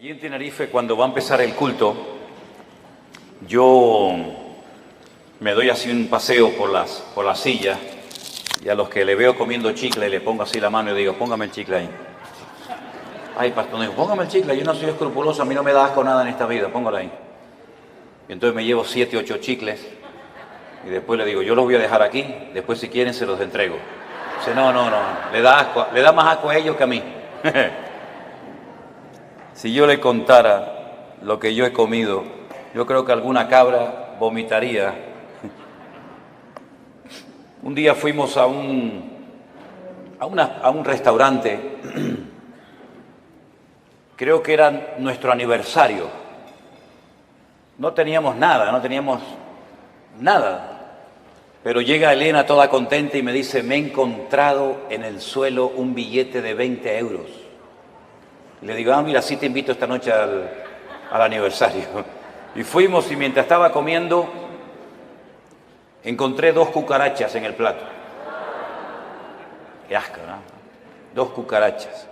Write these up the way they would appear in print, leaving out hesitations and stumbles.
Allí en Tenerife, cuando va a empezar el culto, yo me doy así un paseo por las sillas y a los que le veo comiendo chicle le pongo así la mano y digo, póngame el chicle ahí. Ay, pastor, digo, póngame el chicle, yo no soy escrupuloso, a mí no me da asco nada en esta vida, póngalo ahí. Y entonces me llevo 7, 8 chicles y después le digo, yo los voy a dejar aquí, después si quieren se los entrego. Dice, no, le da asco, le da más asco a ellos que a mí. Si yo le contara lo que yo he comido, yo creo que alguna cabra vomitaría. Un día fuimos a un restaurante, creo que era nuestro aniversario. No teníamos nada, pero llega Elena toda contenta y me dice, me he encontrado en el suelo un billete de 20 euros. Le digo, mira, sí te invito esta noche al aniversario. Y fuimos y mientras estaba comiendo, encontré 2 cucarachas en el plato. Qué asco, ¿no? 2 cucarachas.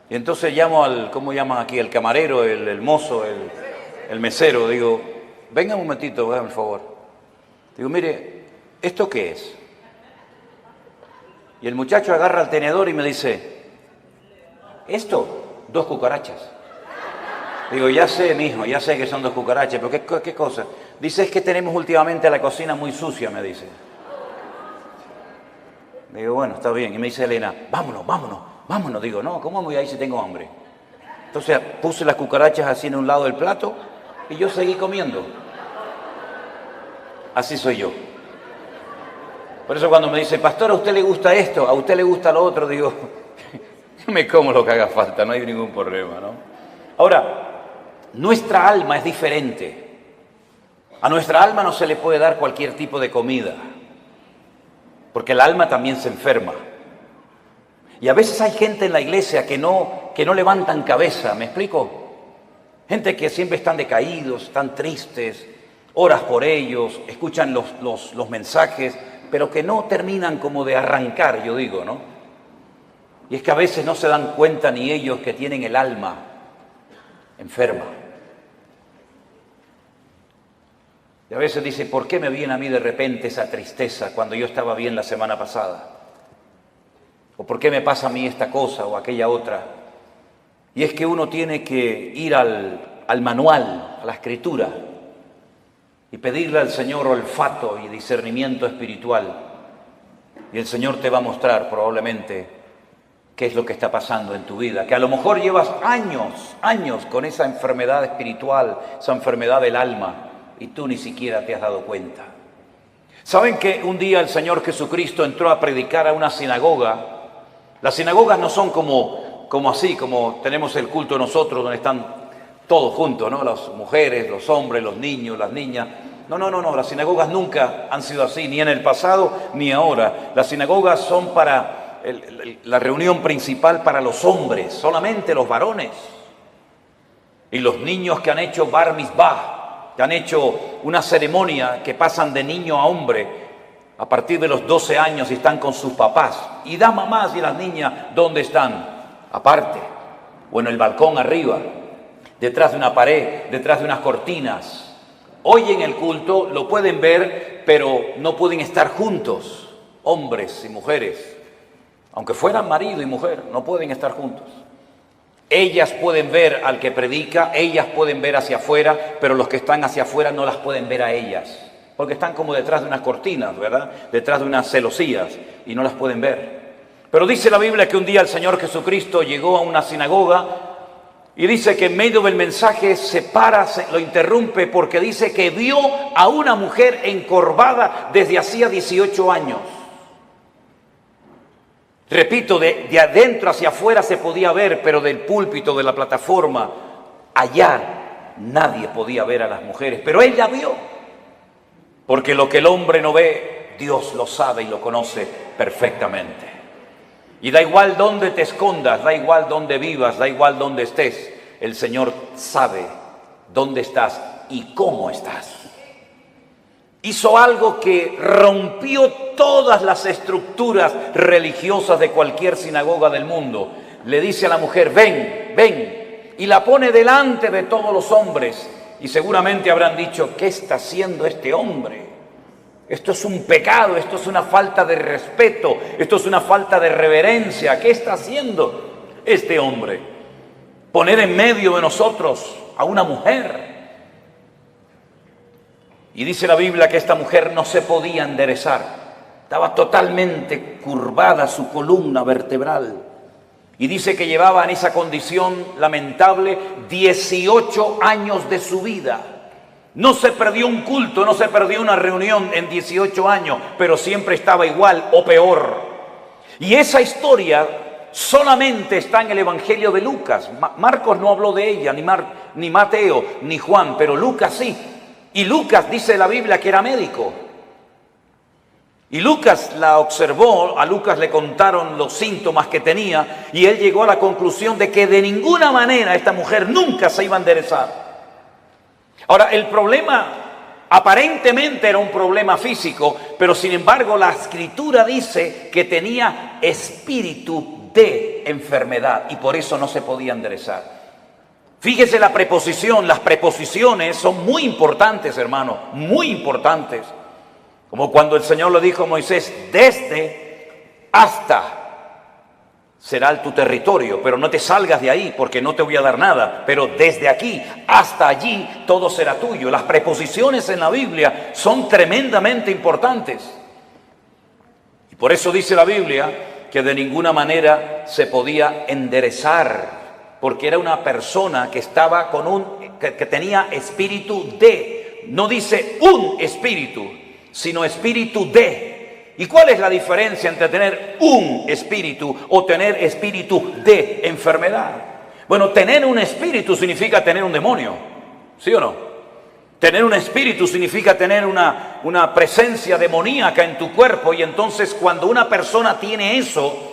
Y entonces llamo ¿cómo llaman aquí? El camarero, el mozo, el mesero. Digo, venga un momentito, por favor. Digo, mire, ¿esto qué es? Y el muchacho agarra el tenedor y me dice, ¿esto? 2 cucarachas. Digo, ya sé, mijo, ya sé que son 2 cucarachas, pero ¿qué cosa? Dice, es que tenemos últimamente la cocina muy sucia, me dice. Digo, bueno, está bien. Y me dice Elena, vámonos. Digo, no, ¿cómo voy ahí si tengo hambre? Entonces puse las cucarachas así en un lado del plato y yo seguí comiendo. Así soy yo. Por eso cuando me dice, pastor, ¿a usted le gusta esto? ¿A usted le gusta lo otro? Digo, yo me como lo que haga falta, no hay ningún problema, ¿no? Ahora, nuestra alma es diferente. A nuestra alma no se le puede dar cualquier tipo de comida, porque el alma también se enferma. Y a veces hay gente en la iglesia que no levantan cabeza, ¿me explico? Gente que siempre están decaídos, están tristes, oras por ellos, escuchan los mensajes, pero que no terminan como de arrancar, yo digo, ¿no? Y es que a veces no se dan cuenta ni ellos que tienen el alma enferma. Y a veces dice, ¿por qué me viene a mí de repente esa tristeza cuando yo estaba bien la semana pasada? ¿O por qué me pasa a mí esta cosa o aquella otra? Y es que uno tiene que ir al manual, a la escritura, y pedirle al Señor olfato y discernimiento espiritual. Y el Señor te va a mostrar probablemente qué es lo que está pasando en tu vida, que a lo mejor llevas años con esa enfermedad espiritual, esa enfermedad del alma, y tú ni siquiera te has dado cuenta. ¿Saben que un día el Señor Jesucristo entró a predicar a una sinagoga? Las sinagogas no son como tenemos el culto nosotros, donde están todos juntos, ¿no? Las mujeres, los hombres, los niños, las niñas. No, las sinagogas nunca han sido así, ni en el pasado ni ahora. Las sinagogas son para la reunión principal para los hombres, solamente los varones. Y los niños que han hecho bar mitzvah, que han hecho una ceremonia que pasan de niño a hombre a partir de los 12 años y están con sus papás. Y las mamás y las niñas, ¿dónde están? Aparte, o en el balcón arriba, detrás de una pared, detrás de unas cortinas. Hoy en el culto lo pueden ver, pero no pueden estar juntos, hombres y mujeres. Aunque fueran marido y mujer, no pueden estar juntos. Ellas pueden ver al que predica, ellas pueden ver hacia afuera, pero los que están hacia afuera no las pueden ver a ellas, porque están como detrás de unas cortinas, ¿verdad? Detrás de unas celosías y no las pueden ver. Pero dice la Biblia que un día el Señor Jesucristo llegó a una sinagoga y dice que en medio del mensaje se para, lo interrumpe porque dice que vio a una mujer encorvada desde hacía 18 años. Repito, de adentro hacia afuera se podía ver, pero del púlpito, de la plataforma, allá nadie podía ver a las mujeres. Pero él la vio, porque lo que el hombre no ve, Dios lo sabe y lo conoce perfectamente. Y da igual dónde te escondas, da igual dónde vivas, da igual dónde estés, el Señor sabe dónde estás y cómo estás. Hizo algo que rompió todas las estructuras religiosas de cualquier sinagoga del mundo. Le dice a la mujer, ven, y la pone delante de todos los hombres. Y seguramente habrán dicho, ¿qué está haciendo este hombre? Esto es un pecado, esto es una falta de respeto, esto es una falta de reverencia. ¿Qué está haciendo este hombre? Poner en medio de nosotros a una mujer. Y dice la Biblia que esta mujer no se podía enderezar. Estaba totalmente curvada su columna vertebral. Y dice que llevaba en esa condición lamentable 18 años de su vida. No se perdió un culto, no se perdió una reunión en 18 años, pero siempre estaba igual o peor. Y esa historia solamente está en el Evangelio de Lucas. Marcos no habló de ella, ni Mateo, ni Juan, pero Lucas sí. Y Lucas dice la Biblia que era médico. Y Lucas la observó, a Lucas le contaron los síntomas que tenía y él llegó a la conclusión de que de ninguna manera esta mujer nunca se iba a enderezar. Ahora, el problema aparentemente era un problema físico, pero sin embargo la Escritura dice que tenía espíritu de enfermedad y por eso no se podía enderezar. Fíjese la preposición, las preposiciones son muy importantes, hermano, muy importantes. Como cuando el Señor le dijo a Moisés, desde hasta será tu territorio, pero no te salgas de ahí porque no te voy a dar nada, pero desde aquí hasta allí todo será tuyo. Las preposiciones en la Biblia son tremendamente importantes. Y por eso dice la Biblia que de ninguna manera se podía enderezar, porque era una persona que estaba que tenía espíritu de, no dice un espíritu, sino espíritu de. ¿Y cuál es la diferencia entre tener un espíritu o tener espíritu de enfermedad? Bueno, tener un espíritu significa tener un demonio, ¿sí o no? Tener un espíritu significa tener una presencia demoníaca en tu cuerpo, y entonces cuando una persona tiene eso,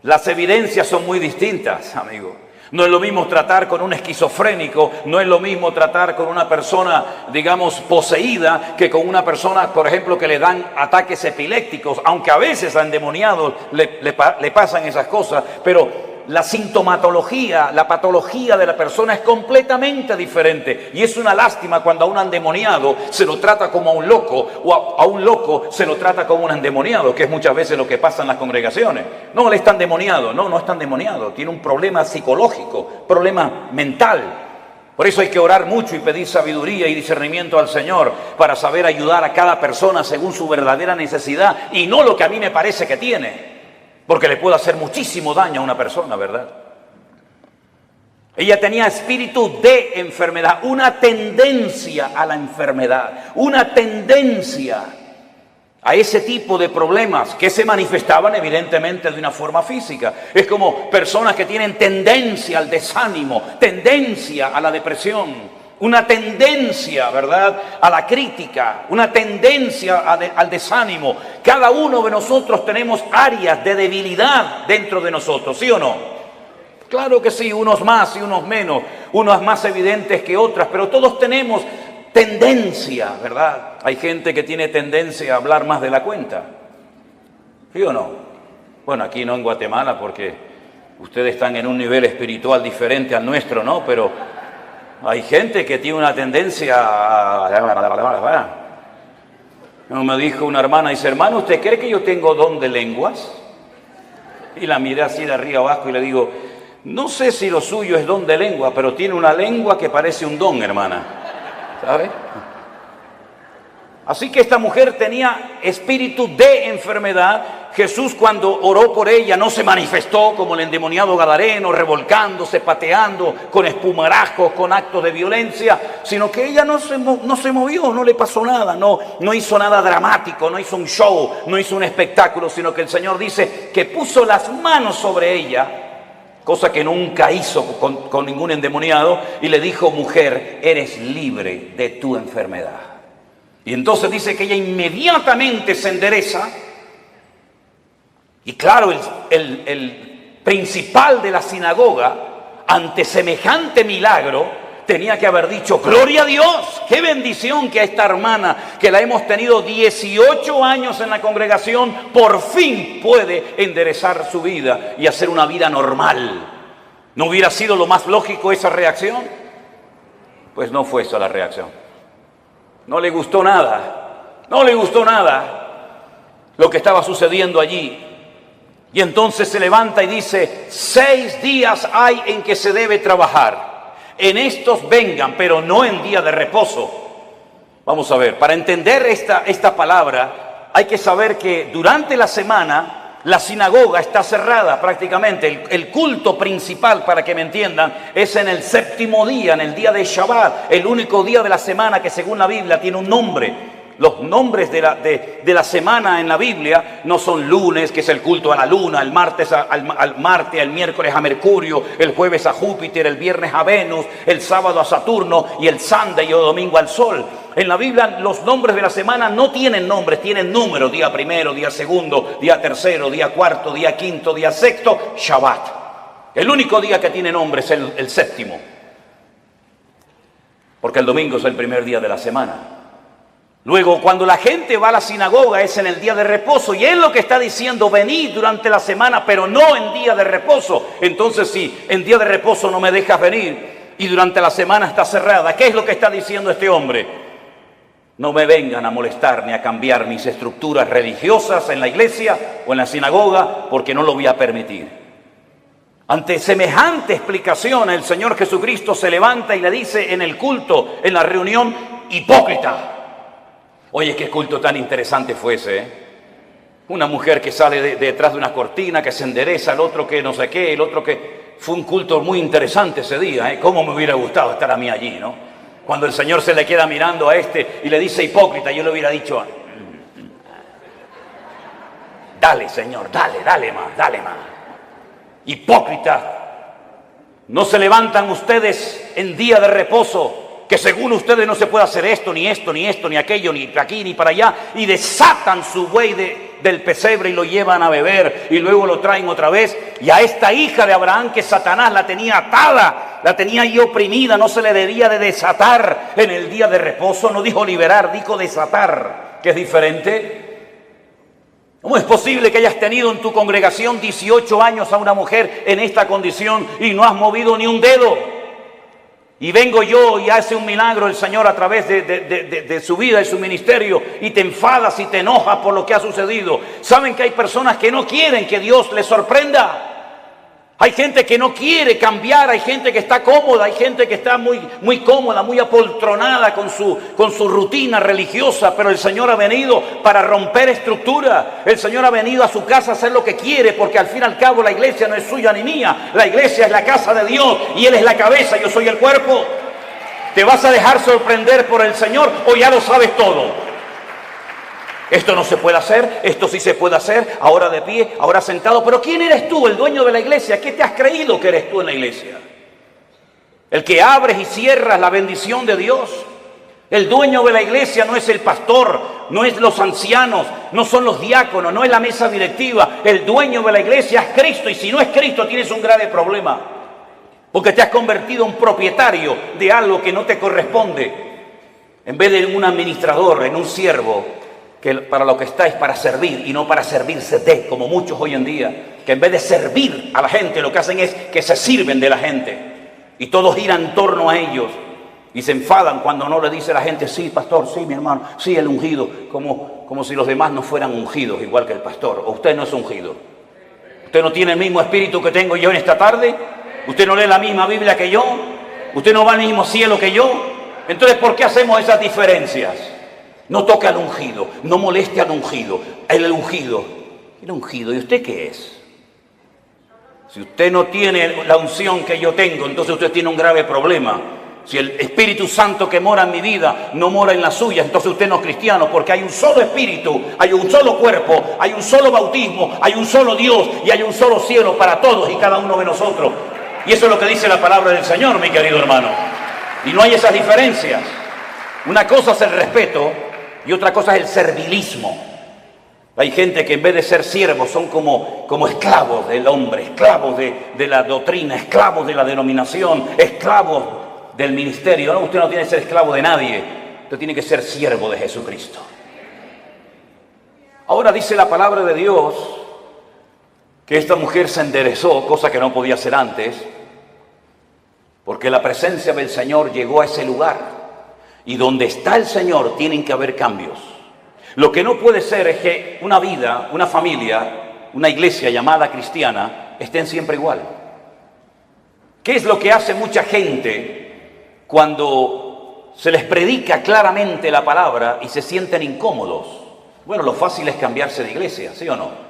las evidencias son muy distintas, amigo. No es lo mismo tratar con un esquizofrénico, no es lo mismo tratar con una persona, digamos, poseída, que con una persona, por ejemplo, que le dan ataques epilépticos, aunque a veces a endemoniados le pasan esas cosas, pero la sintomatología, la patología de la persona es completamente diferente. Y es una lástima cuando a un endemoniado se lo trata como a un loco, o a un loco se lo trata como un endemoniado, que es muchas veces lo que pasa en las congregaciones. No, él está endemoniado. No está endemoniado. Tiene un problema psicológico, problema mental. Por eso hay que orar mucho y pedir sabiduría y discernimiento al Señor para saber ayudar a cada persona según su verdadera necesidad y no lo que a mí me parece que tiene. Porque le puede hacer muchísimo daño a una persona, ¿verdad? Ella tenía espíritu de enfermedad, una tendencia a la enfermedad, una tendencia a ese tipo de problemas que se manifestaban evidentemente de una forma física. Es como personas que tienen tendencia al desánimo, tendencia a la depresión, una tendencia, ¿verdad?, a la crítica, una tendencia al desánimo. Cada uno de nosotros tenemos áreas de debilidad dentro de nosotros, ¿sí o no? Claro que sí, unos más y unos menos, unas más evidentes que otras, pero todos tenemos tendencia, ¿verdad? Hay gente que tiene tendencia a hablar más de la cuenta, ¿sí o no? Bueno, aquí no en Guatemala porque ustedes están en un nivel espiritual diferente al nuestro, ¿no? Pero hay gente que tiene una tendencia a... Me dijo una hermana, dice, hermano, ¿usted cree que yo tengo don de lenguas? Y la miré así de arriba abajo y le digo, no sé si lo suyo es don de lengua, pero tiene una lengua que parece un don, hermana. ¿Sabe? Así que esta mujer tenía espíritu de enfermedad. Jesús, cuando oró por ella, no se manifestó como el endemoniado gadareno, revolcándose, pateando, con espumarajos, con actos de violencia, sino que ella no se movió, no le pasó nada, no hizo nada dramático, no hizo un show, no hizo un espectáculo, sino que el Señor dice que puso las manos sobre ella, cosa que nunca hizo con ningún endemoniado, y le dijo, mujer, eres libre de tu enfermedad. Y entonces dice que ella inmediatamente se endereza. Y claro, el principal de la sinagoga, ante semejante milagro, tenía que haber dicho, gloria a Dios, qué bendición que a esta hermana, que la hemos tenido 18 años en la congregación, por fin puede enderezar su vida y hacer una vida normal. ¿No hubiera sido lo más lógico esa reacción? Pues no fue esa la reacción. No le gustó nada, no le gustó nada lo que estaba sucediendo allí. Y entonces se levanta y dice: 6 días hay en que se debe trabajar. En estos vengan, pero no en día de reposo. Vamos a ver, para entender esta palabra hay que saber que durante la semana la sinagoga está cerrada prácticamente. El culto principal, para que me entiendan, es en el 7º día, en el día de Shabbat, el único día de la semana que según la Biblia tiene un nombre. Los nombres de la semana en la Biblia no son lunes, que es el culto a la luna, el martes al Marte, el miércoles a Mercurio, el jueves a Júpiter, el viernes a Venus, el sábado a Saturno y el Sunday o domingo al Sol. En la Biblia los nombres de la semana no tienen nombres, tienen números: día primero, día segundo, día tercero, día cuarto, día quinto, día sexto, Shabbat. El único día que tiene nombre es el 7º, porque el domingo es el primer día de la semana. Luego, cuando la gente va a la sinagoga es en el día de reposo, y él lo que está diciendo: venid durante la semana, pero no en día de reposo. Entonces, si en día de reposo no me dejas venir y durante la semana está cerrada, ¿qué es lo que está diciendo este hombre? No me vengan a molestar ni a cambiar mis estructuras religiosas en la iglesia o en la sinagoga, porque no lo voy a permitir. Ante semejante explicación, el Señor Jesucristo se levanta y le dice en el culto, en la reunión: hipócrita. Oye, qué culto tan interesante fue ese, ¿eh? Una mujer que sale detrás de una cortina, que se endereza, el otro que no sé qué, el otro que... Fue un culto muy interesante ese día, ¿eh? Cómo me hubiera gustado estar a mí allí, ¿no? Cuando el Señor se le queda mirando a este y le dice hipócrita, yo le hubiera dicho: dale, Señor, dale más. Hipócrita. No se levantan ustedes en día de reposo, que según ustedes no se puede hacer esto, ni aquello, ni aquí, ni para allá, y desatan su buey del pesebre y lo llevan a beber, y luego lo traen otra vez. Y a esta hija de Abraham, que Satanás la tenía atada, la tenía ahí oprimida, no se le debía de desatar en el día de reposo. No dijo liberar, dijo desatar, que es diferente. ¿Cómo es posible que hayas tenido en tu congregación 18 años a una mujer en esta condición y no has movido ni un dedo? Y vengo yo y hace un milagro el Señor a través de su vida y su ministerio, y te enfadas y te enojas por lo que ha sucedido. ¿Saben que hay personas que no quieren que Dios les sorprenda? Hay gente que no quiere cambiar, hay gente que está cómoda, hay gente que está muy cómoda, muy apoltronada con su rutina religiosa, pero el Señor ha venido para romper estructura. El Señor ha venido a su casa a hacer lo que quiere, porque al fin y al cabo la iglesia no es suya ni mía. La iglesia es la casa de Dios y Él es la cabeza, yo soy el cuerpo. ¿Te vas a dejar sorprender por el Señor o ya lo sabes todo? Esto no se puede hacer, esto sí se puede hacer, ahora de pie, ahora sentado. Pero ¿quién eres tú, el dueño de la iglesia? ¿Qué te has creído que eres tú en la iglesia? El que abres y cierras la bendición de Dios. El dueño de la iglesia no es el pastor, no es los ancianos, no son los diáconos, no es la mesa directiva. El dueño de la iglesia es Cristo, y si no es Cristo tienes un grave problema, porque te has convertido en propietario de algo que no te corresponde. En vez de un administrador, en un siervo, que para lo que está es para servir y no para servirse de, como muchos hoy en día, que en vez de servir a la gente lo que hacen es que se sirven de la gente, y todo gira en torno a ellos, y se enfadan cuando no le dice a la gente: sí, pastor, sí, mi hermano, sí, el ungido, como si los demás no fueran ungidos igual que el pastor. ¿O usted no es ungido? ¿Usted no tiene el mismo espíritu que tengo yo en esta tarde? ¿Usted no lee la misma Biblia que yo? ¿Usted no va al mismo cielo que yo? Entonces, ¿por qué hacemos esas diferencias? No toque al ungido, no moleste al ungido. El ungido, ¿y usted qué es? Si usted no tiene la unción que yo tengo, entonces usted tiene un grave problema. Si el Espíritu Santo que mora en mi vida no mora en la suya, entonces usted no es cristiano, porque hay un solo Espíritu, hay un solo cuerpo, hay un solo bautismo, hay un solo Dios y hay un solo cielo para todos y cada uno de nosotros. Y eso es lo que dice la palabra del Señor, mi querido hermano. Y no hay esas diferencias. Una cosa es el respeto y otra cosa es el servilismo. Hay gente que en vez de ser siervos son como esclavos del hombre, esclavos de la doctrina, esclavos de la denominación, esclavos del ministerio. No, usted no tiene que ser esclavo de nadie, usted tiene que ser siervo de Jesucristo. Ahora dice la palabra de Dios que esta mujer se enderezó, cosa que no podía hacer antes, Porque la presencia del Señor llegó a ese lugar. Y donde está el Señor tienen que haber cambios. Lo que no puede ser es que una vida, una familia, una iglesia llamada cristiana estén siempre igual. ¿Qué es lo que hace mucha gente cuando se les predica claramente la palabra y se sienten incómodos? Bueno, lo fácil es cambiarse de iglesia, ¿sí o no?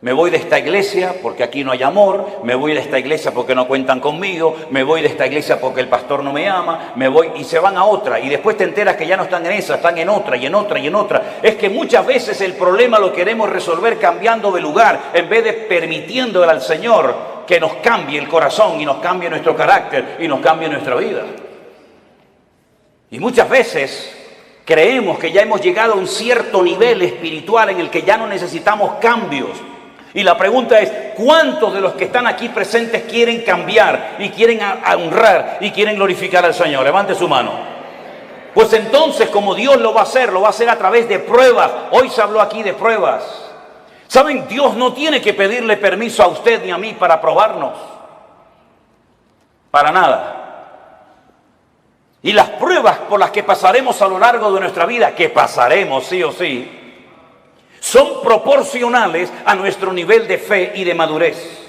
Me voy de esta iglesia porque aquí no hay amor, me voy de esta iglesia porque no cuentan conmigo, me voy de esta iglesia porque el pastor no me ama, me voy y se van a otra y después te enteras que ya no están en esa, están en otra y en otra y en otra. Es que muchas veces el problema lo queremos resolver cambiando de lugar en vez de permitiéndole al Señor que nos cambie el corazón y nos cambie nuestro carácter y nos cambie nuestra vida. Y muchas veces creemos que ya hemos llegado a un cierto nivel espiritual en el que ya no necesitamos cambios. Y la pregunta es, ¿cuántos de los que están aquí presentes quieren cambiar y quieren honrar y quieren glorificar al Señor? Levante su mano. Pues entonces, como Dios lo va a hacer a través de pruebas. Hoy se habló aquí de pruebas. ¿Saben? Dios no tiene que pedirle permiso a usted ni a mí para probarnos. Para nada. Y las pruebas por las que pasaremos a lo largo de nuestra vida, que pasaremos sí o sí, son proporcionales a nuestro nivel de fe y de madurez.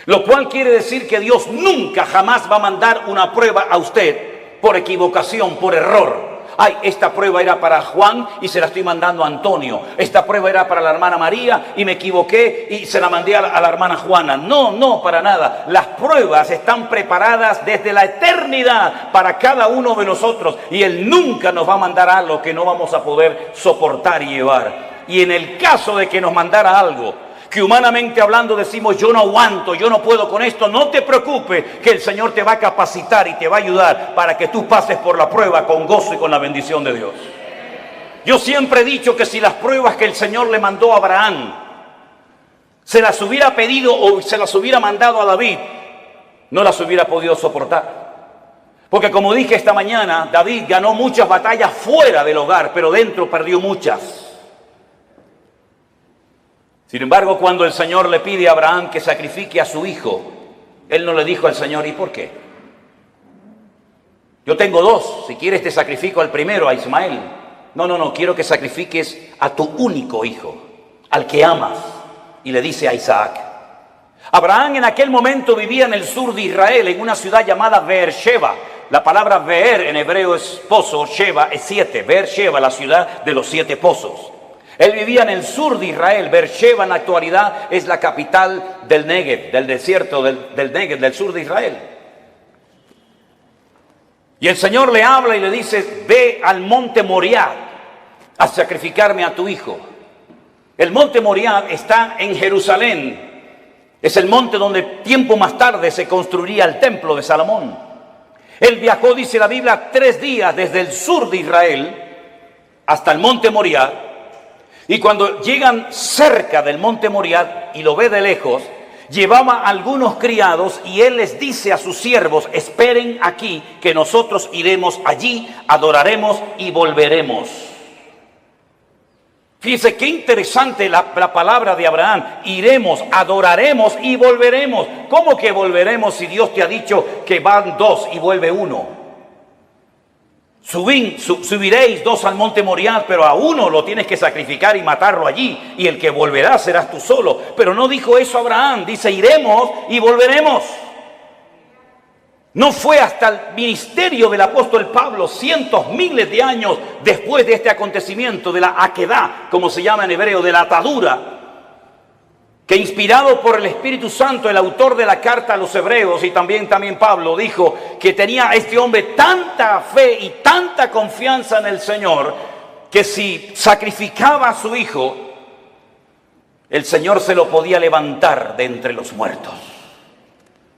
Lo cual quiere decir que Dios nunca jamás va a mandar una prueba a usted por equivocación, por error. Ay, esta prueba era para Juan y se la estoy mandando a Antonio. Esta prueba era para la hermana María y me equivoqué y se la mandé a la hermana Juana. No, para nada. Las pruebas están preparadas desde la eternidad para cada uno de nosotros. Y Él nunca nos va a mandar algo que no vamos a poder soportar y llevar. Y en el caso de que nos mandara algo que humanamente hablando decimos yo no aguanto, yo no puedo con esto, no te preocupes que el Señor te va a capacitar y te va a ayudar para que tú pases por la prueba con gozo y con la bendición de Dios. Yo siempre he dicho que si las pruebas que el Señor le mandó a Abraham se las hubiera pedido o se las hubiera mandado a David, no las hubiera podido soportar. Porque como dije esta mañana, David ganó muchas batallas fuera del hogar, pero dentro perdió muchas. Sin embargo, cuando el Señor le pide a Abraham que sacrifique a su hijo, él no le dijo al Señor, ¿y por qué? Yo tengo dos, si quieres te sacrifico al primero, a Ismael. No, quiero que sacrifiques a tu único hijo, al que amas. Y le dice a Isaac. Abraham en aquel momento vivía en el sur de Israel, en una ciudad llamada Beersheba. La palabra Beer en hebreo es pozo, Sheba es 7. Beersheba, la ciudad de los 7 pozos. Él vivía en el sur de Israel. Beersheba en la actualidad es la capital del Negev, del desierto del Negev, del sur de Israel. Y el Señor le habla y le dice, ve al monte Moriah a sacrificarme a tu hijo. El monte Moriah está en Jerusalén. Es el monte donde tiempo más tarde se construiría el templo de Salomón. Él viajó, dice la Biblia, 3 días desde el sur de Israel hasta el monte Moriah. Y cuando llegan cerca del monte Moriah y lo ve de lejos, llevaba a algunos criados y él les dice a sus siervos, esperen aquí que nosotros iremos allí, adoraremos y volveremos. Fíjense qué interesante la palabra de Abraham. Iremos, adoraremos y volveremos. ¿Cómo que volveremos si Dios te ha dicho que van 2 y vuelve 1? Subiréis 2 al monte Moriah, pero a uno lo tienes que sacrificar y matarlo allí, y el que volverá serás tú solo. Pero no dijo eso Abraham, dice iremos y volveremos. No fue hasta el ministerio del apóstol Pablo, cientos, miles de años después de este acontecimiento, de la aquedá, como se llama en hebreo, de la atadura, que inspirado por el Espíritu Santo, el autor de la carta a los hebreos y también Pablo dijo que tenía este hombre tanta fe y tanta confianza en el Señor que si sacrificaba a su hijo, el Señor se lo podía levantar de entre los muertos.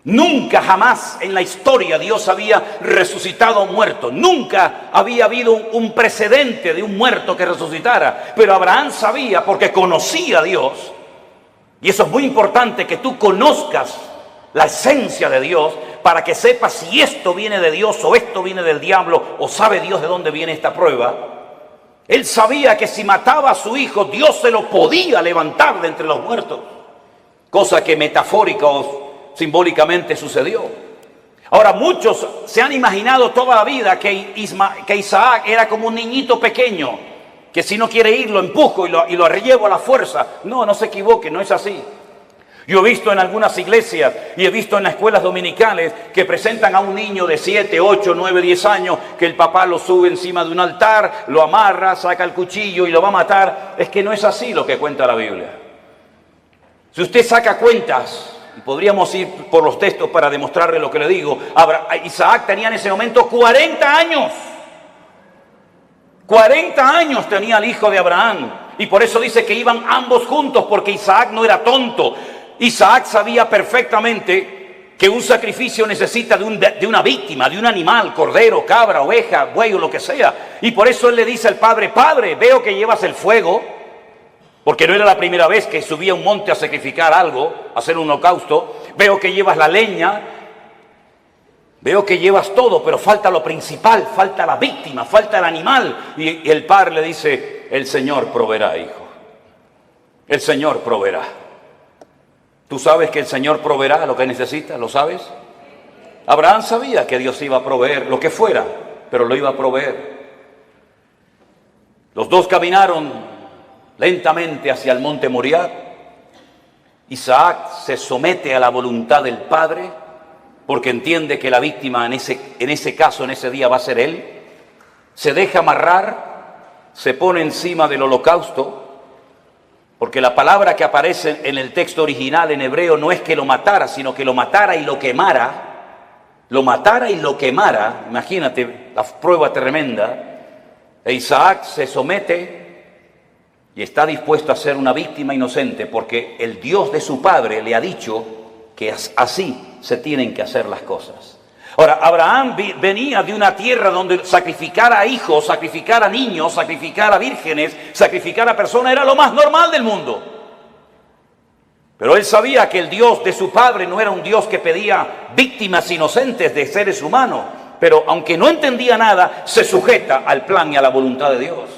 Nunca jamás en la historia Dios había resucitado a un muerto. Nunca había habido un precedente de un muerto que resucitara. Pero Abraham sabía, porque conocía a Dios. Y eso es muy importante, que tú conozcas la esencia de Dios para que sepas si esto viene de Dios o esto viene del diablo o sabe Dios de dónde viene esta prueba. Él sabía que si mataba a su hijo, Dios se lo podía levantar de entre los muertos. Cosa que metafórica o simbólicamente sucedió. Ahora, muchos se han imaginado toda la vida que Isaac era como un niñito pequeño, que si no quiere ir lo empujo y lo llevo a la fuerza. No, no se equivoque, no es así. Yo he visto en algunas iglesias y he visto en las escuelas dominicales que presentan a un niño de 7, 8, 9, 10 años, que el papá lo sube encima de un altar, lo amarra, saca el cuchillo y lo va a matar. Es que no es así lo que cuenta la Biblia. Si usted saca cuentas, y podríamos ir por los textos para demostrarle lo que le digo, Isaac tenía en ese momento 40 años. 40 años tenía el hijo de Abraham. Y por eso dice que iban ambos juntos, porque Isaac no era tonto. Isaac sabía perfectamente que un sacrificio necesita de una víctima, de un animal, cordero, cabra, oveja, buey o lo que sea. Y por eso él le dice al padre: Padre, veo que llevas el fuego, porque no era la primera vez que subía a un monte a sacrificar algo, a hacer un holocausto. Veo que llevas la leña, veo que llevas todo, pero falta lo principal, falta la víctima, falta el animal. Y el padre le dice: el Señor proveerá, hijo. El Señor proveerá. ¿Tú sabes que el Señor proveerá lo que necesitas? ¿Lo sabes? Abraham sabía que Dios iba a proveer lo que fuera, pero lo iba a proveer. Los dos caminaron lentamente hacia el monte Moriah. Isaac se somete a la voluntad del Padre, porque entiende que la víctima en ese caso, en ese día, va a ser él. Se deja amarrar, se pone encima del holocausto, porque la palabra que aparece en el texto original en hebreo no es que lo matara, sino que lo matara y lo quemara. Lo matara y lo quemara. Imagínate la prueba tremenda. E Isaac se somete y está dispuesto a ser una víctima inocente, porque el Dios de su padre le ha dicho que así se tienen que hacer las cosas. Ahora, Abraham venía de una tierra donde sacrificar a hijos, sacrificar a niños, sacrificar a vírgenes, sacrificar a personas era lo más normal del mundo. Pero él sabía que el Dios de su padre no era un Dios que pedía víctimas inocentes de seres humanos. Pero aunque no entendía nada, se sujeta al plan y a la voluntad de Dios.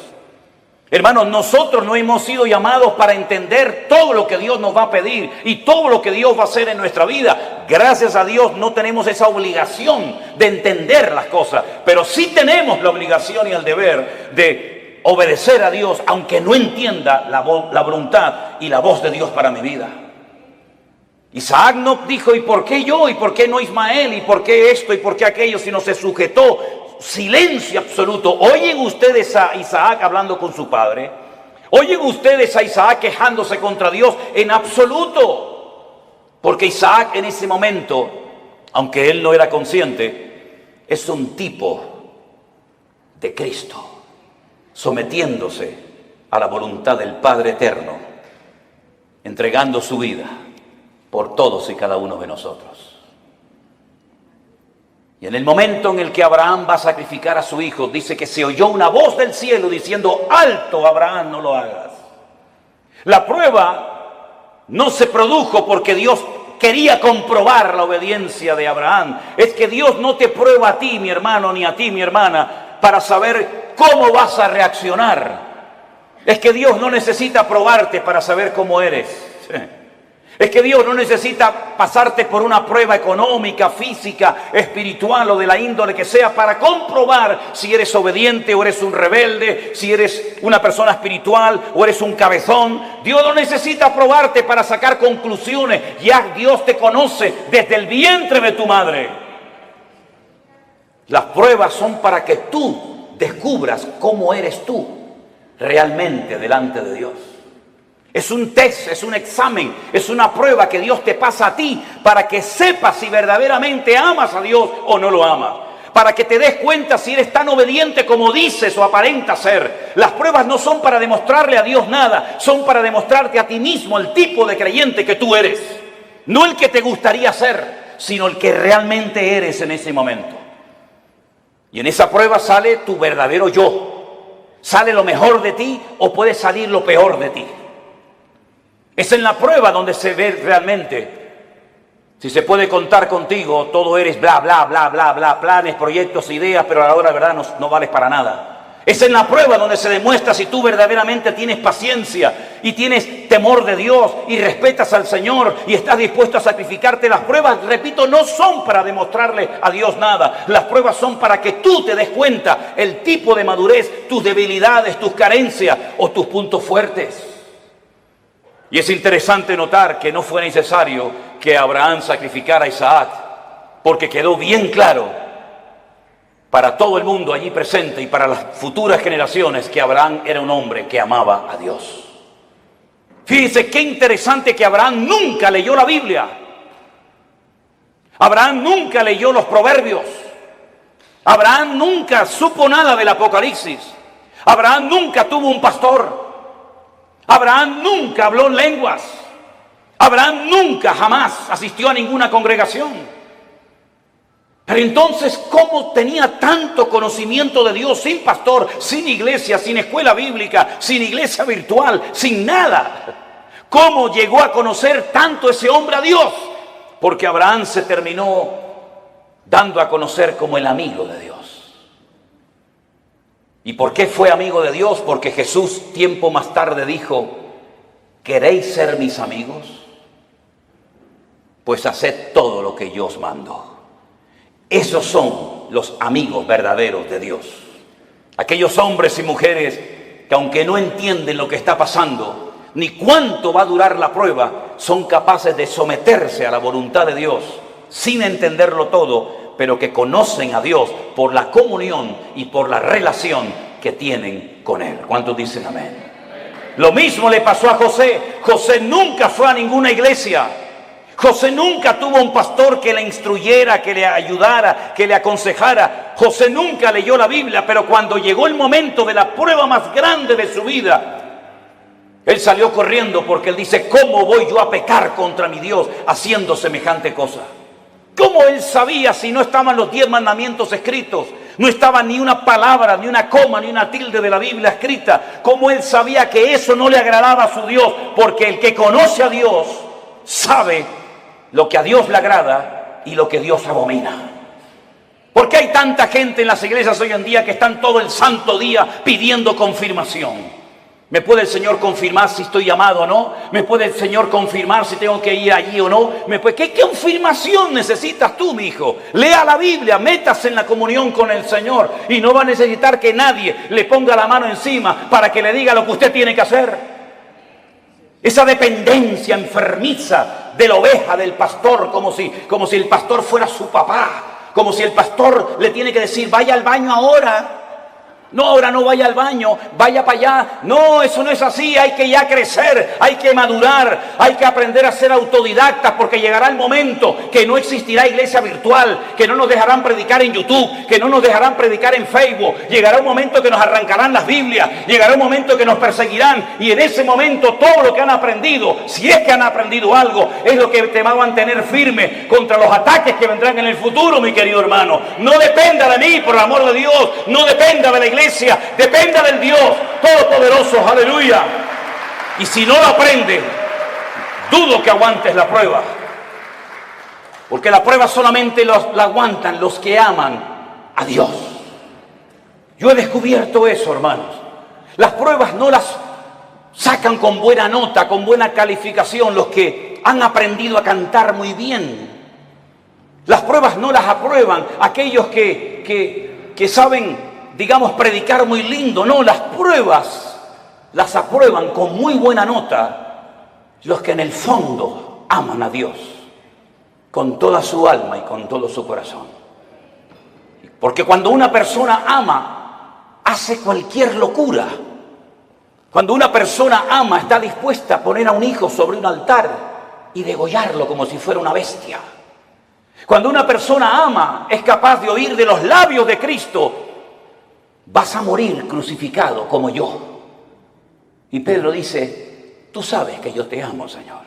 Hermanos, nosotros no hemos sido llamados para entender todo lo que Dios nos va a pedir y todo lo que Dios va a hacer en nuestra vida. Gracias a Dios no tenemos esa obligación de entender las cosas, pero sí tenemos la obligación y el deber de obedecer a Dios, aunque no entienda la voluntad y la voz de Dios para mi vida. Isaac no dijo: ¿y por qué yo? ¿Y por qué no Ismael? ¿Y por qué esto? ¿Y por qué aquello? Sino se sujetó. Silencio absoluto. ¿Oyen ustedes a Isaac hablando con su padre? ¿Oyen ustedes a Isaac quejándose contra Dios? En absoluto. Porque Isaac en ese momento, aunque él no era consciente, es un tipo de Cristo, sometiéndose a la voluntad del Padre Eterno, entregando su vida por todos y cada uno de nosotros. Y en el momento en el que Abraham va a sacrificar a su hijo, dice que se oyó una voz del cielo diciendo: alto, Abraham, no lo hagas. La prueba no se produjo porque Dios quería comprobar la obediencia de Abraham. Es que Dios no te prueba a ti, mi hermano, ni a ti, mi hermana, para saber cómo vas a reaccionar. Es que Dios no necesita probarte para saber cómo eres. Es que Dios no necesita pasarte por una prueba económica, física, espiritual o de la índole que sea para comprobar si eres obediente o eres un rebelde, si eres una persona espiritual o eres un cabezón. Dios no necesita probarte para sacar conclusiones. Ya Dios te conoce desde el vientre de tu madre. Las pruebas son para que tú descubras cómo eres tú realmente delante de Dios. Es un test, es un examen, es una prueba que Dios te pasa a ti para que sepas si verdaderamente amas a Dios o no lo amas. Para que te des cuenta si eres tan obediente como dices o aparentas ser. Las pruebas no son para demostrarle a Dios nada, son para demostrarte a ti mismo el tipo de creyente que tú eres. No el que te gustaría ser, sino el que realmente eres en ese momento. Y en esa prueba sale tu verdadero yo. Sale lo mejor de ti o puede salir lo peor de ti. Es en la prueba donde se ve realmente si se puede contar contigo. Todo eres bla, bla, bla, bla, bla, planes, proyectos, ideas, pero a la hora de verdad no vales para nada. Es en la prueba donde se demuestra si tú verdaderamente tienes paciencia y tienes temor de Dios y respetas al Señor y estás dispuesto a sacrificarte. Las pruebas, repito, no son para demostrarle a Dios nada. Las pruebas son para que tú te des cuenta el tipo de madurez, tus debilidades, tus carencias o tus puntos fuertes. Y es interesante notar que no fue necesario que Abraham sacrificara a Isaac, porque quedó bien claro para todo el mundo allí presente y para las futuras generaciones que Abraham era un hombre que amaba a Dios. Fíjense qué interesante que Abraham nunca leyó la Biblia. Abraham nunca leyó los Proverbios. Abraham nunca supo nada del Apocalipsis. Abraham nunca tuvo un pastor. Abraham nunca habló en lenguas. Abraham nunca jamás asistió a ninguna congregación. Pero entonces, ¿cómo tenía tanto conocimiento de Dios sin pastor, sin iglesia, sin escuela bíblica, sin iglesia virtual, sin nada? ¿Cómo llegó a conocer tanto ese hombre a Dios? Porque Abraham se terminó dando a conocer como el amigo de Dios. ¿Y por qué fue amigo de Dios? Porque Jesús tiempo más tarde dijo: ¿queréis ser mis amigos? Pues haced todo lo que yo os mando. Esos son los amigos verdaderos de Dios. Aquellos hombres y mujeres que, aunque no entienden lo que está pasando, ni cuánto va a durar la prueba, son capaces de someterse a la voluntad de Dios, sin entenderlo todo, pero que conocen a Dios por la comunión y por la relación que tienen con Él. ¿Cuántos dicen amén? Lo mismo le pasó a José. José nunca fue a ninguna iglesia. José nunca tuvo un pastor que le instruyera, que le ayudara, que le aconsejara. José nunca leyó la Biblia, pero cuando llegó el momento de la prueba más grande de su vida, él salió corriendo porque él dice: ¿cómo voy yo a pecar contra mi Dios haciendo semejante cosa? ¿Cómo él sabía si no estaban los 10 mandamientos escritos? No estaba ni una palabra, ni una coma, ni una tilde de la Biblia escrita. ¿Cómo él sabía que eso no le agradaba a su Dios? Porque el que conoce a Dios sabe lo que a Dios le agrada y lo que Dios abomina. ¿Por qué hay tanta gente en las iglesias hoy en día que están todo el santo día pidiendo confirmación? ¿Me puede el Señor confirmar si estoy llamado o no? ¿Me puede el Señor confirmar si tengo que ir allí o no? ¿Qué confirmación necesitas tú, mi hijo? Lea la Biblia, métase en la comunión con el Señor y no va a necesitar que nadie le ponga la mano encima para que le diga lo que usted tiene que hacer. Esa dependencia enfermiza de la oveja, del pastor, como si el pastor fuera su papá, como si el pastor le tiene que decir: vaya al baño ahora. No, ahora no vaya al baño, vaya para allá. No, eso no es así. Hay que ya crecer, hay que madurar, hay que aprender a ser autodidactas, porque llegará el momento que no existirá iglesia virtual, que no nos dejarán predicar en YouTube, que no nos dejarán predicar en Facebook. Llegará un momento que nos arrancarán las Biblias, llegará un momento que nos perseguirán, y en ese momento todo lo que han aprendido, si es que han aprendido algo, es lo que te va a mantener firme contra los ataques que vendrán en el futuro, mi querido hermano. No dependa de mí, por el amor de Dios, no dependa de la iglesia. Dependa del Dios Todopoderoso, aleluya. Y si no lo aprende, dudo que aguantes la prueba, porque la prueba solamente la aguantan los que aman a Dios. Yo he descubierto eso, hermanos. Las pruebas no las sacan con buena nota, con buena calificación los que han aprendido a cantar muy bien. Las pruebas no las aprueban aquellos que saben, digamos, predicar muy lindo. No, las pruebas las aprueban con muy buena nota los que en el fondo aman a Dios con toda su alma y con todo su corazón. Porque cuando una persona ama, hace cualquier locura. Cuando una persona ama, está dispuesta a poner a un hijo sobre un altar y degollarlo como si fuera una bestia. Cuando una persona ama, es capaz de oír de los labios de Cristo: vas a morir crucificado como yo. Y Pedro dice: tú sabes que yo te amo, Señor.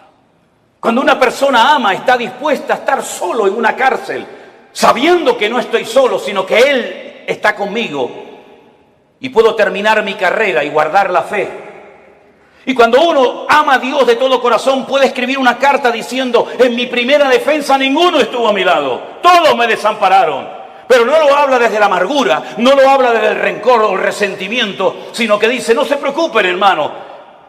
Cuando una persona ama, está dispuesta a estar solo en una cárcel, sabiendo que no estoy solo, sino que Él está conmigo, y puedo terminar mi carrera y guardar la fe. Y cuando uno ama a Dios de todo corazón, puede escribir una carta diciendo: en mi primera defensa ninguno estuvo a mi lado, todos me desampararon. Pero no lo habla desde la amargura, no lo habla desde el rencor o el resentimiento, sino que dice, no se preocupen, hermano,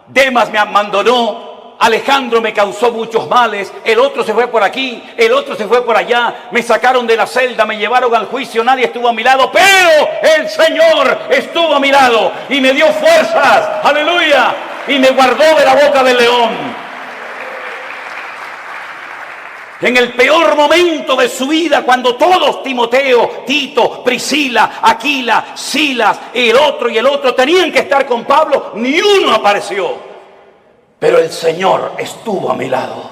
Demas me abandonó, Alejandro me causó muchos males, el otro se fue por aquí, el otro se fue por allá, me sacaron de la celda, me llevaron al juicio, nadie estuvo a mi lado, pero el Señor estuvo a mi lado y me dio fuerzas, aleluya, y me guardó de la boca del león. En el peor momento de su vida, cuando todos, Timoteo, Tito, Priscila, Aquila, Silas, y el otro, tenían que estar con Pablo, ni uno apareció. Pero el Señor estuvo a mi lado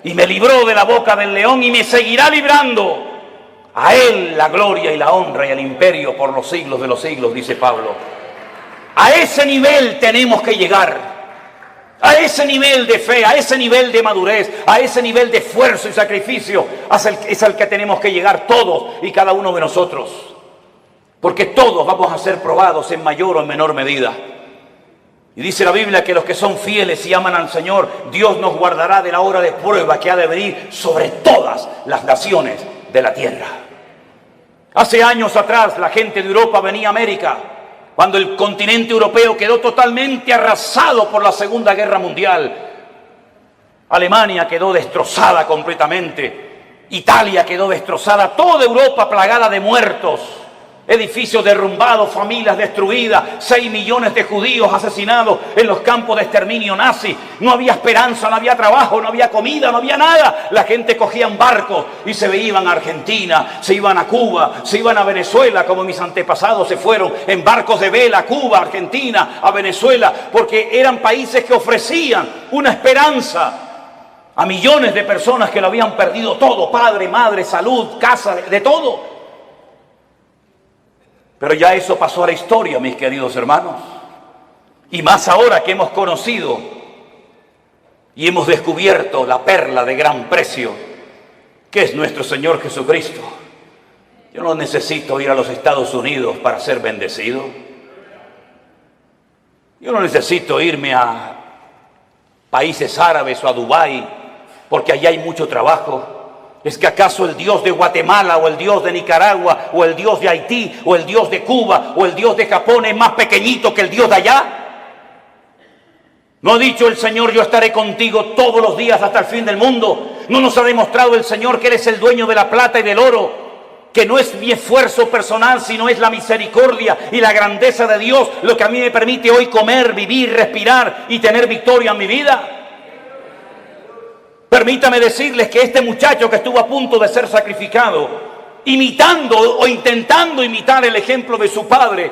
y me libró de la boca del león y me seguirá librando. A Él la gloria y la honra y el imperio por los siglos de los siglos, dice Pablo. A ese nivel tenemos que llegar. A ese nivel de fe, a ese nivel de madurez, a ese nivel de esfuerzo y sacrificio es al que tenemos que llegar todos y cada uno de nosotros. Porque todos vamos a ser probados en mayor o en menor medida. Y dice la Biblia que los que son fieles y aman al Señor, Dios nos guardará de la hora de prueba que ha de venir sobre todas las naciones de la tierra. Hace años atrás la gente de Europa venía a América, cuando el continente europeo quedó totalmente arrasado por la Segunda Guerra Mundial. Alemania quedó destrozada completamente. Italia quedó destrozada. Toda Europa plagada de muertos. Edificios derrumbados, familias destruidas, 6 millones de judíos asesinados en los campos de exterminio nazi. No había esperanza, no había trabajo, no había comida, no había nada. La gente cogía un barco y se iban a Argentina, se iban a Cuba, se iban a Venezuela, como mis antepasados se fueron en barcos de vela a Cuba, Argentina, a Venezuela, porque eran países que ofrecían una esperanza a millones de personas que lo habían perdido todo, padre, madre, salud, casa, de todo. Pero ya eso pasó a la historia, mis queridos hermanos. Y más ahora que hemos conocido y hemos descubierto la perla de gran precio, que es nuestro Señor Jesucristo. Yo no necesito ir a los Estados Unidos para ser bendecido. Yo no necesito irme a países árabes o a Dubái, porque allá hay mucho trabajo. ¿Es que acaso el Dios de Guatemala o el Dios de Nicaragua o el Dios de Haití o el Dios de Cuba o el Dios de Japón es más pequeñito que el Dios de allá? ¿No ha dicho el Señor, yo estaré contigo todos los días hasta el fin del mundo? ¿No nos ha demostrado el Señor que Él es el dueño de la plata y del oro? Que no es mi esfuerzo personal, sino es la misericordia y la grandeza de Dios lo que a mí me permite hoy comer, vivir, respirar y tener victoria en mi vida. Permítame decirles que este muchacho que estuvo a punto de ser sacrificado, imitando o intentando imitar el ejemplo de su padre,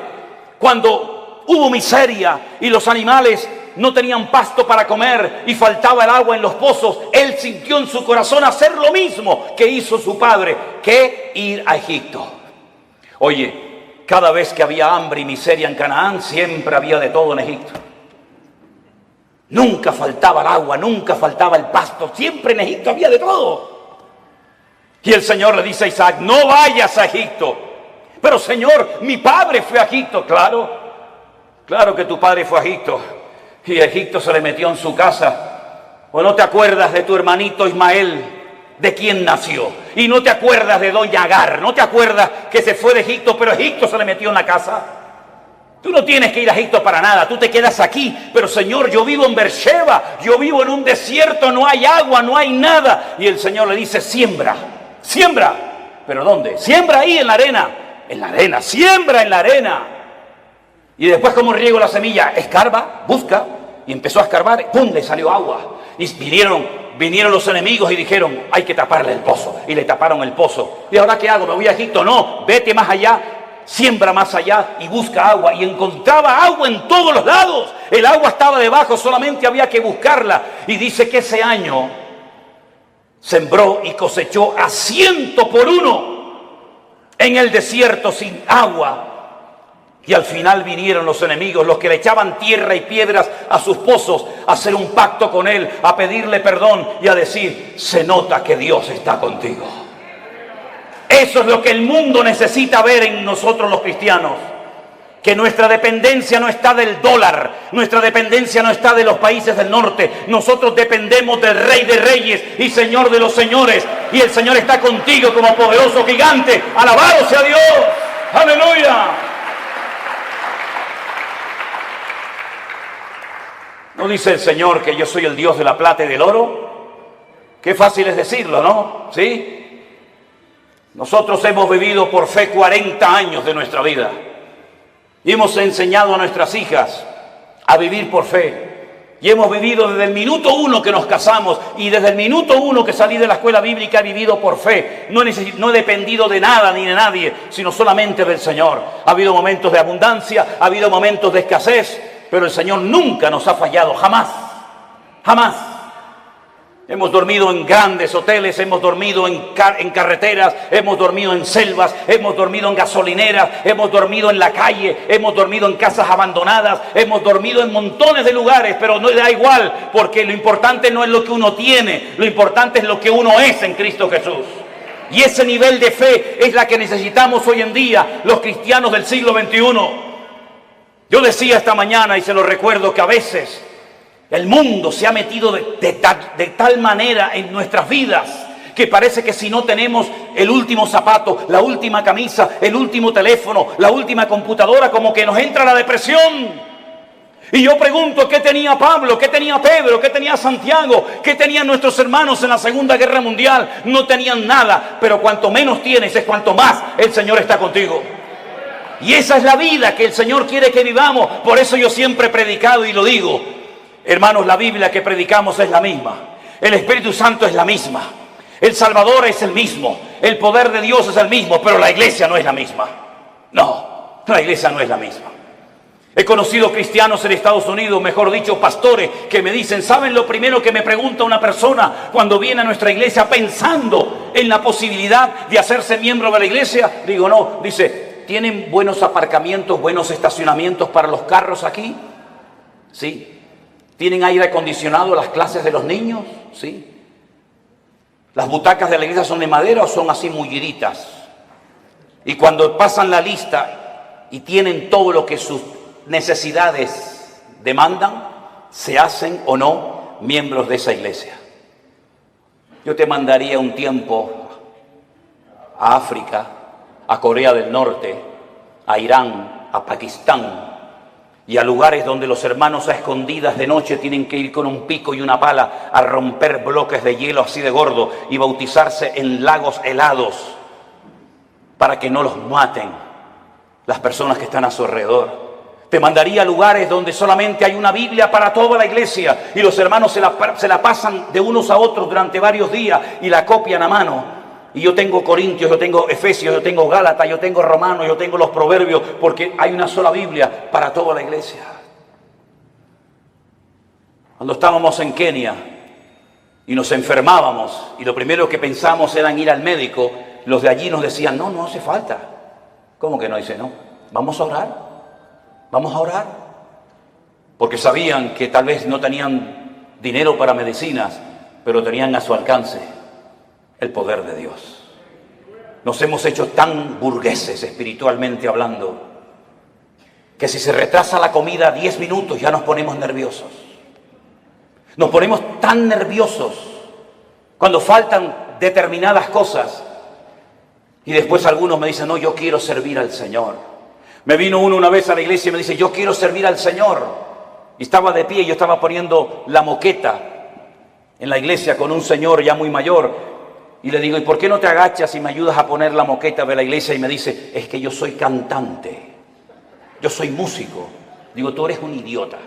cuando hubo miseria y los animales no tenían pasto para comer y faltaba el agua en los pozos, él sintió en su corazón hacer lo mismo que hizo su padre, que ir a Egipto. Oye, cada vez que había hambre y miseria en Canaán, siempre había de todo en Egipto. Nunca faltaba el agua, nunca faltaba el pasto, siempre en Egipto había de todo. Y el Señor le dice a Isaac, no vayas a Egipto. Pero Señor, mi padre fue a Egipto. Claro que tu padre fue a Egipto. Y a Egipto se le metió en su casa. ¿O no te acuerdas de tu hermanito Ismael, de quién nació? Y no te acuerdas de doña Agar, no te acuerdas que se fue de Egipto, pero Egipto se le metió en la casa. Tú no tienes que ir a Egipto para nada, tú te quedas aquí. Pero Señor, yo vivo en Beersheba, yo vivo en un desierto, no hay agua, no hay nada. Y el Señor le dice, siembra. ¿Pero dónde? Siembra ahí en la arena, siembra en la arena. Y después, ¿cómo riego la semilla? Escarba, busca, y empezó a escarbar, ¡pum!, le salió agua. Y vinieron los enemigos y dijeron, hay que taparle el pozo. Y le taparon el pozo. ¿Y ahora qué hago? ¿Me voy a Egipto? No, vete más allá. Siembra más allá y busca agua. Y encontraba agua en todos los lados. El agua estaba debajo, solamente había que buscarla. Y dice que ese año sembró y cosechó a 100 por 1 en el desierto sin agua. Y al final vinieron los enemigos, los que le echaban tierra y piedras a sus pozos, a hacer un pacto con él, a pedirle perdón y a decir, se nota que Dios está contigo. Eso es lo que el mundo necesita ver en nosotros los cristianos. Que nuestra dependencia no está del dólar, nuestra dependencia no está de los países del norte. Nosotros dependemos del Rey de Reyes y Señor de los señores. Y el Señor está contigo como poderoso gigante. ¡Alabado sea Dios! ¡Aleluya! ¿No dice el Señor que yo soy el Dios de la plata y del oro? Qué fácil es decirlo, ¿no? ¿Sí? Nosotros hemos vivido por fe 40 años de nuestra vida. Y hemos enseñado a nuestras hijas a vivir por fe. Y hemos vivido desde el minuto 1 que nos casamos y desde el minuto 1 que salí de la escuela bíblica he vivido por fe. No he dependido de nada ni de nadie, sino solamente del Señor. Ha habido momentos de abundancia, ha habido momentos de escasez, pero el Señor nunca nos ha fallado, jamás, jamás. Hemos dormido en grandes hoteles, hemos dormido en carreteras, hemos dormido en selvas, hemos dormido en gasolineras, hemos dormido en la calle, hemos dormido en casas abandonadas, hemos dormido en montones de lugares, pero no da igual, porque lo importante no es lo que uno tiene, lo importante es lo que uno es en Cristo Jesús. Y ese nivel de fe es la que necesitamos hoy en día, los cristianos del siglo XXI. Yo decía esta mañana, y se lo recuerdo, que a veces el mundo se ha metido de tal manera en nuestras vidas que parece que si no tenemos el último zapato, la última camisa, el último teléfono, la última computadora, como que nos entra la depresión. Y yo pregunto, ¿qué tenía Pablo? ¿Qué tenía Pedro? ¿Qué tenía Santiago? ¿Qué tenían nuestros hermanos en la Segunda Guerra Mundial? No tenían nada, pero cuanto menos tienes es cuanto más el Señor está contigo. Y esa es la vida que el Señor quiere que vivamos. Por eso yo siempre he predicado y lo digo. Hermanos, la Biblia que predicamos es la misma. El Espíritu Santo es la misma. El Salvador es el mismo. El poder de Dios es el mismo, pero la iglesia no es la misma. No, la iglesia no es la misma. He conocido cristianos en Estados Unidos, mejor dicho, pastores, que me dicen, ¿saben lo primero que me pregunta una persona cuando viene a nuestra iglesia pensando en la posibilidad de hacerse miembro de la iglesia? Digo, no, dice, ¿tienen buenos aparcamientos, buenos estacionamientos para los carros aquí? Sí. ¿Tienen aire acondicionado las clases de los niños? Sí. ¿Las butacas de la iglesia son de madera o son así mulliditas? Y cuando pasan la lista y tienen todo lo que sus necesidades demandan, ¿se hacen o no miembros de esa iglesia? Yo te mandaría un tiempo a África, a Corea del Norte, a Irán, a Pakistán, y a lugares donde los hermanos a escondidas de noche tienen que ir con un pico y una pala a romper bloques de hielo así de gordo y bautizarse en lagos helados para que no los maten las personas que están a su alrededor. Te mandaría a lugares donde solamente hay una Biblia para toda la iglesia y los hermanos se la pasan de unos a otros durante varios días y la copian a mano. Y yo tengo Corintios, yo tengo Efesios, yo tengo Gálatas, yo tengo Romanos, yo tengo los Proverbios, porque hay una sola Biblia para toda la iglesia. Cuando estábamos en Kenia y nos enfermábamos y lo primero que pensamos era en ir al médico, los de allí nos decían, no, no hace falta. ¿Cómo que no? Dice, no, vamos a orar, vamos a orar. Porque sabían que tal vez no tenían dinero para medicinas, pero tenían a su alcance el poder de Dios. Nos hemos hecho tan burgueses espiritualmente hablando que si se retrasa la comida 10 minutos ya nos ponemos nerviosos. Nos ponemos tan nerviosos cuando faltan determinadas cosas y después algunos me dicen, no, yo quiero servir al Señor. Me vino uno una vez a la iglesia y me dice, yo quiero servir al Señor. Y estaba de pie, yo estaba poniendo la moqueta en la iglesia con un señor ya muy mayor. Y le digo, ¿y por qué no te agachas y me ayudas a poner la moqueta de la iglesia? Y me dice, es que yo soy cantante, yo soy músico. Digo, tú eres un idiota.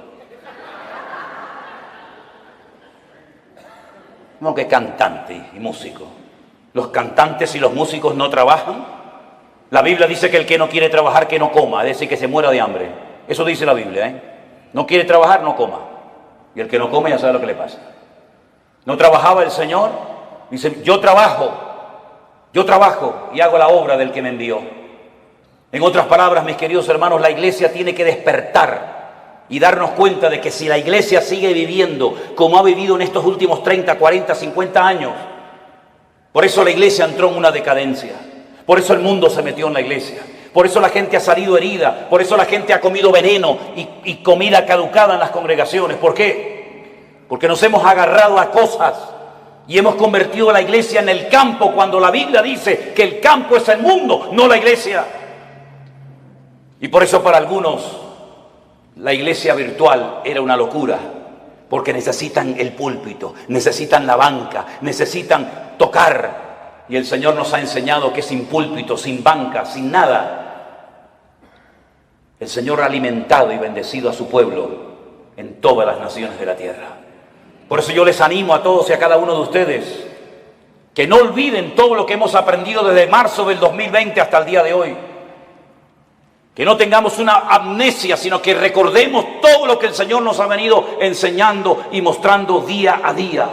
¿Cómo que cantante y músico? ¿Los cantantes y los músicos no trabajan? La Biblia dice que el que no quiere trabajar, que no coma, es decir, que se muera de hambre. Eso dice la Biblia, ¿eh? No quiere trabajar, no coma. Y el que no come ya sabe lo que le pasa. ¿No trabajaba el Señor? Dice, yo trabajo y hago la obra del que me envió. En otras palabras, mis queridos hermanos, la iglesia tiene que despertar y darnos cuenta de que si la iglesia sigue viviendo como ha vivido en estos últimos 30, 40, 50 años, por eso la iglesia entró en una decadencia, por eso el mundo se metió en la iglesia, Por eso la gente ha salido herida, por eso la gente ha comido veneno y comida caducada en las congregaciones. ¿Por qué? Porque nos hemos agarrado a cosas y hemos convertido la iglesia en el campo, cuando la Biblia dice que el campo es el mundo, no la iglesia. Y por eso para algunos la iglesia virtual era una locura, porque necesitan el púlpito, necesitan la banca, necesitan tocar. Y el Señor nos ha enseñado que sin púlpito, sin banca, sin nada, el Señor ha alimentado y bendecido a su pueblo en todas las naciones de la tierra. Por eso yo les animo a todos y a cada uno de ustedes que no olviden todo lo que hemos aprendido desde marzo del 2020 hasta el día de hoy. Que no tengamos una amnesia, sino que recordemos todo lo que el Señor nos ha venido enseñando y mostrando día a día.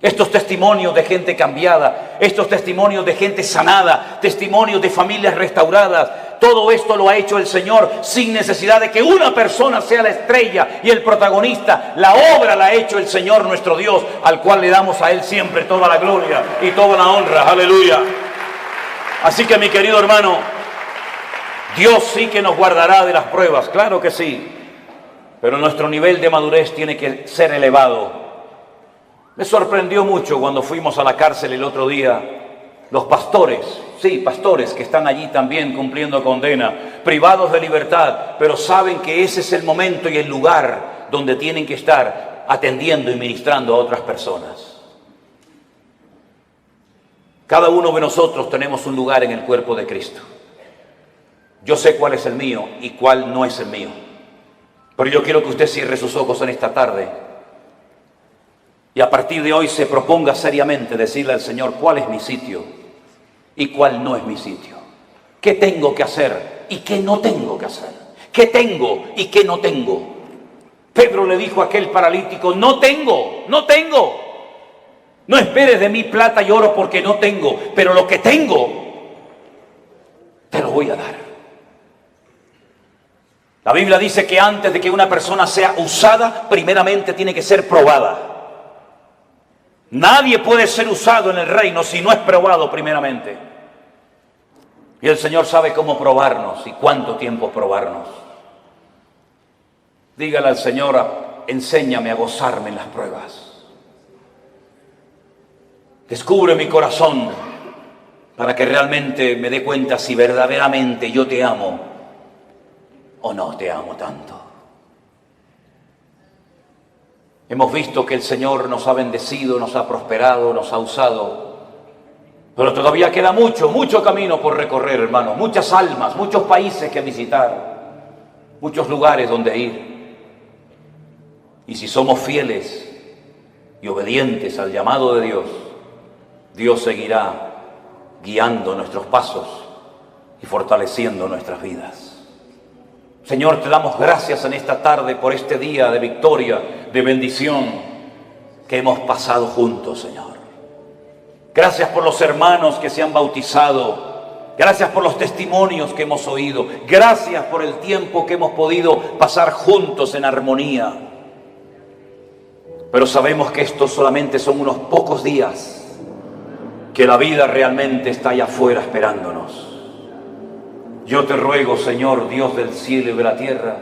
Estos testimonios de gente cambiada, estos testimonios de gente sanada, testimonios de familias restauradas, todo esto lo ha hecho el Señor sin necesidad de que una persona sea la estrella y el protagonista. La obra la ha hecho el Señor nuestro Dios, al cual le damos a Él siempre toda la gloria y toda la honra. Aleluya. Así que, mi querido hermano, Dios sí que nos guardará de las pruebas, claro que sí, pero nuestro nivel de madurez tiene que ser elevado. Me sorprendió mucho cuando fuimos a la cárcel el otro día, los pastores, sí, pastores que están allí también cumpliendo condena, privados de libertad, pero saben que ese es el momento y el lugar donde tienen que estar atendiendo y ministrando a otras personas. Cada uno de nosotros tenemos un lugar en el cuerpo de Cristo. Yo sé cuál es el mío y cuál no es el mío. Pero yo quiero que usted cierre sus ojos en esta tarde y a partir de hoy se proponga seriamente decirle al Señor cuál es mi sitio y cuál no es mi sitio. ¿Qué tengo que hacer y qué no tengo que hacer? ¿Qué tengo y qué no tengo? Pedro le dijo a aquel paralítico: no tengo. No esperes de mí plata y oro porque no tengo, pero lo que tengo te lo voy a dar. La Biblia dice que antes de que una persona sea usada, primeramente tiene que ser probada. Nadie puede ser usado en el reino si no es probado primeramente. Y el Señor sabe cómo probarnos y cuánto tiempo probarnos. Dígale al Señor: enséñame a gozarme en las pruebas. Descubre mi corazón para que realmente me dé cuenta si verdaderamente yo te amo o no te amo tanto. Hemos visto que el Señor nos ha bendecido, nos ha prosperado, nos ha usado, pero todavía queda mucho camino por recorrer, hermanos, muchas almas, muchos países que visitar, muchos lugares donde ir. Y si somos fieles y obedientes al llamado de Dios, Dios seguirá guiando nuestros pasos y fortaleciendo nuestras vidas. Señor, te damos gracias en esta tarde por este día de victoria, de bendición que hemos pasado juntos, Señor. Gracias por los hermanos que se han bautizado. Gracias por los testimonios que hemos oído. Gracias por el tiempo que hemos podido pasar juntos en armonía. Pero sabemos que estos solamente son unos pocos días, que la vida realmente está allá afuera esperándonos. Yo te ruego, Señor, Dios del cielo y de la tierra,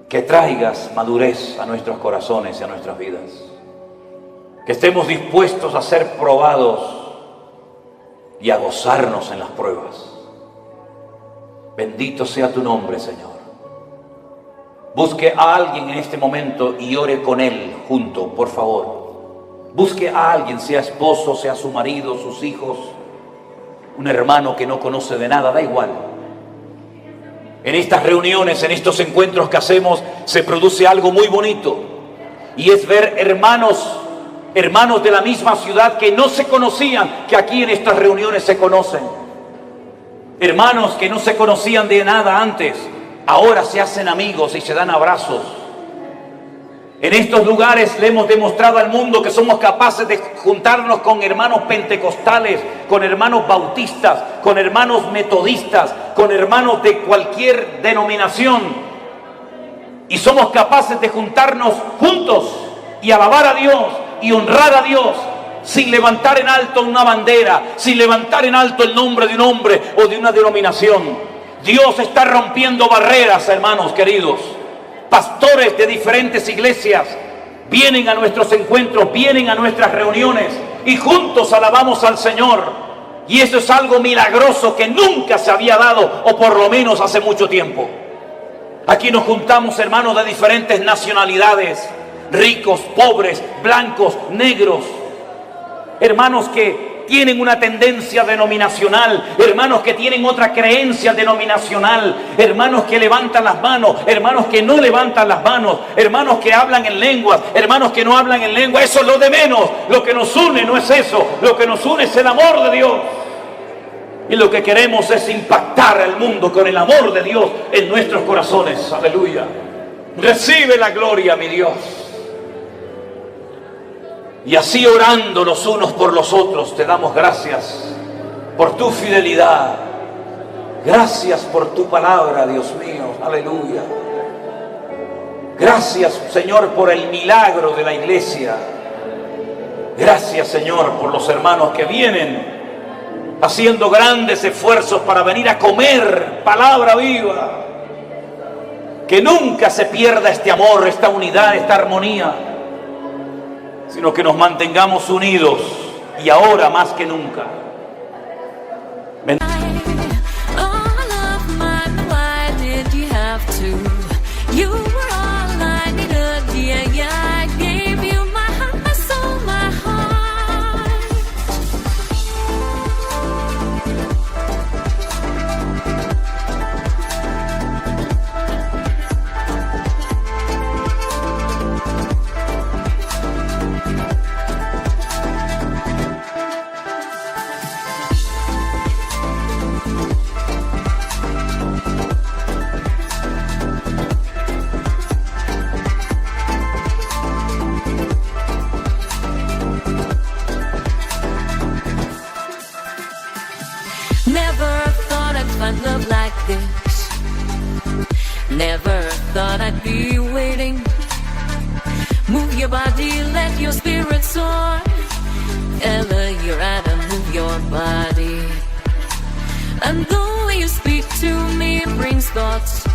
que traigas madurez a nuestros corazones y a nuestras vidas. Que estemos dispuestos a ser probados y a gozarnos en las pruebas. Bendito sea tu nombre, Señor. Busque a alguien en este momento y ore con él junto, por favor. Busque a alguien, sea esposo, sea su marido, sus hijos, un hermano que no conoce de nada, da igual. En estas reuniones, en estos encuentros que hacemos, se produce algo muy bonito. Y es ver hermanos de la misma ciudad que no se conocían, que aquí en estas reuniones se conocen. Hermanos que no se conocían de nada antes, ahora se hacen amigos y se dan abrazos. En estos lugares le hemos demostrado al mundo que somos capaces de juntarnos con hermanos pentecostales, con hermanos bautistas, con hermanos metodistas, con hermanos de cualquier denominación. Y somos capaces de juntarnos juntos y alabar a Dios y honrar a Dios sin levantar en alto una bandera, sin levantar en alto el nombre de un hombre o de una denominación. Dios está rompiendo barreras, hermanos queridos. Pastores de diferentes iglesias vienen a nuestros encuentros, vienen a nuestras reuniones y juntos alabamos al Señor. Y eso es algo milagroso que nunca se había dado, o por lo menos hace mucho tiempo. Aquí nos juntamos hermanos de diferentes nacionalidades, ricos, pobres, blancos, negros, hermanos que tienen una tendencia denominacional, hermanos que tienen otra creencia denominacional, hermanos que levantan las manos, hermanos que no levantan las manos, hermanos que hablan en lenguas, hermanos que no hablan en lengua. Eso es lo de menos. Lo que nos une no es eso, lo que nos une es el amor de Dios. Y lo que queremos es impactar al mundo con el amor de Dios en nuestros corazones. Aleluya. Recibe la gloria, mi Dios. Y así orando los unos por los otros, te damos gracias por tu fidelidad. Gracias por tu palabra, Dios mío. Aleluya. Gracias, Señor, por el milagro de la iglesia. Gracias, Señor, por los hermanos que vienen haciendo grandes esfuerzos para venir a comer palabra viva. Que nunca se pierda este amor, esta unidad, esta armonía, sino que nos mantengamos unidos, y ahora más que nunca. Never thought I'd find love like this. Never thought I'd be waiting. Move your body, let your spirit soar. Ella, you're out and move your body. And the way you speak to me brings thoughts